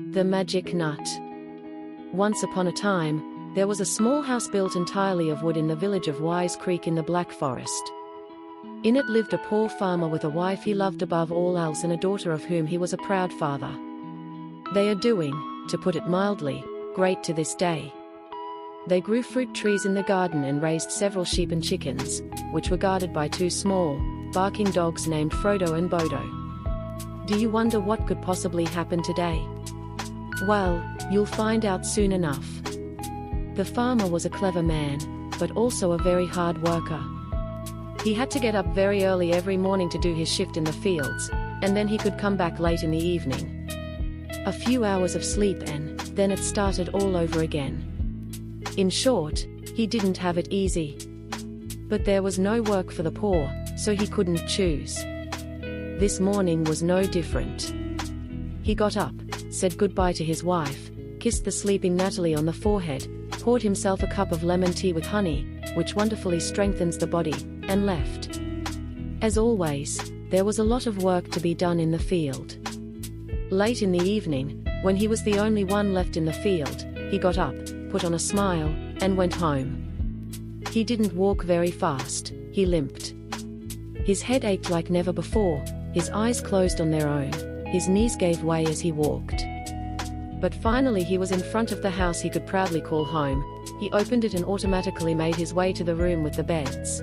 The magic nut. Once upon a time, there was a small house built entirely of wood in the village of Wise Creek in the Black Forest. In it lived a poor farmer with a wife he loved above all else and a daughter of whom he was a proud father. They are doing, to put it mildly, great to this day. They grew fruit trees in the garden and raised several sheep and chickens, which were guarded by two small, barking dogs named Frodo and Bodo. Do you wonder what could possibly happen today? Well, you'll find out soon enough. The farmer was a clever man, but also a very hard worker. He had to get up very early every morning to do his shift in the fields, and then he could come back late in the evening. A few hours of sleep and then it started all over again. In short, he didn't have it easy. But there was no work for the poor, so he couldn't choose. This morning was no different. He got up, said goodbye to his wife, kissed the sleeping Natalie on the forehead, poured himself a cup of lemon tea with honey, which wonderfully strengthens the body, and left. As always, there was a lot of work to be done in the field. Late in the evening, when he was the only one left in the field, he got up, put on a smile, and went home. He didn't walk very fast, he limped. His head ached like never before, his eyes closed on their own, his knees gave way as he walked. But finally he was in front of the house he could proudly call home. He opened it and automatically made his way to the room with the beds.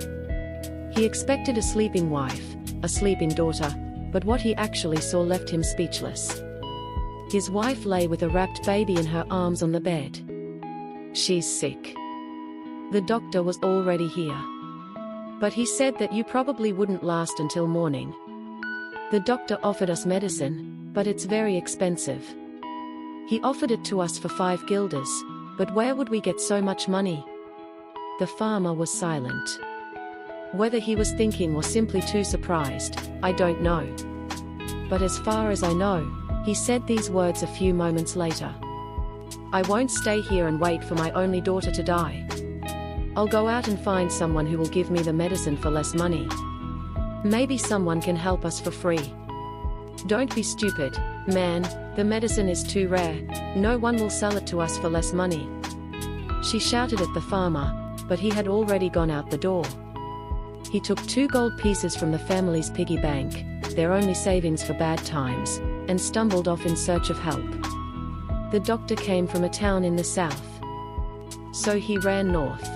He expected a sleeping wife, a sleeping daughter, but what he actually saw left him speechless. His wife lay with a wrapped baby in her arms on the bed. She's sick. The doctor was already here. But he said that you probably wouldn't last until morning. The doctor offered us medicine, but it's very expensive. He offered it to us for 5 guilders, but where would we get so much money? The farmer was silent. Whether he was thinking or simply too surprised, I don't know. But as far as I know, he said these words a few moments later. I won't stay here and wait for my only daughter to die. I'll go out and find someone who will give me the medicine for less money. Maybe someone can help us for free. Don't be stupid, man, the medicine is too rare, no one will sell it to us for less money. She shouted at the farmer, but he had already gone out the door. He took 2 gold pieces from the family's piggy bank, their only savings for bad times, and stumbled off in search of help. The doctor came from a town in the south. So he ran north.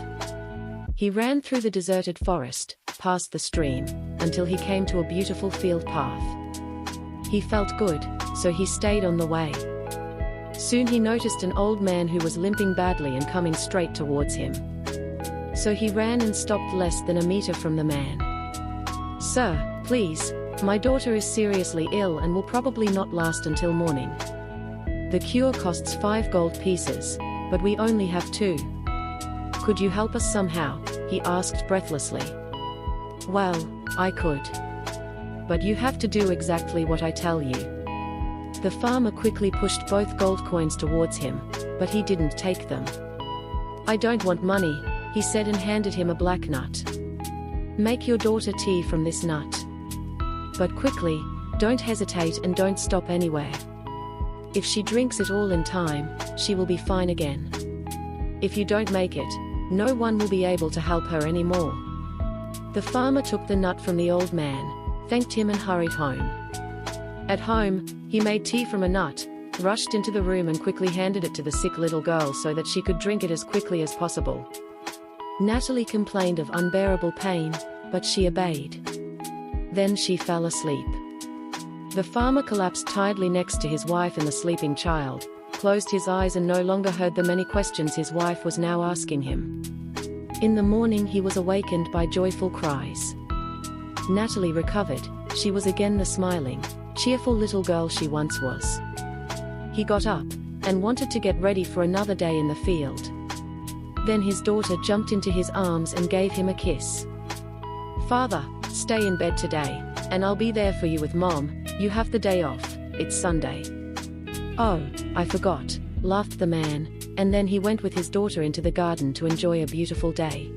He ran through the deserted forest, past the stream, until he came to a beautiful field path. He felt good, so he stayed on the way. Soon he noticed an old man who was limping badly and coming straight towards him. So he ran and stopped less than a meter from the man. Sir, please, my daughter is seriously ill and will probably not last until morning. The cure costs 5 gold pieces, but we only have 2. Could you help us somehow? He asked breathlessly. Well, I could. But you have to do exactly what I tell you. The farmer quickly pushed both gold coins towards him, but he didn't take them. I don't want money, he said and handed him a black nut. Make your daughter tea from this nut. But quickly, don't hesitate and don't stop anywhere. If she drinks it all in time, she will be fine again. If you don't make it, no one will be able to help her anymore. The farmer took the nut from the old man, thanked him and hurried home. At home, he made tea from a nut, rushed into the room and quickly handed it to the sick little girl so that she could drink it as quickly as possible. Natalie complained of unbearable pain, but she obeyed. Then she fell asleep. The farmer collapsed tiredly next to his wife and the sleeping child, closed his eyes and no longer heard the many questions his wife was now asking him. In the morning he was awakened by joyful cries. Natalie recovered, she was again the smiling, cheerful little girl she once was. He got up, and wanted to get ready for another day in the field. Then his daughter jumped into his arms and gave him a kiss. Father, stay in bed today, and I'll be there for you with Mom, you have the day off, it's Sunday. Oh, I forgot, laughed the man, and then he went with his daughter into the garden to enjoy a beautiful day.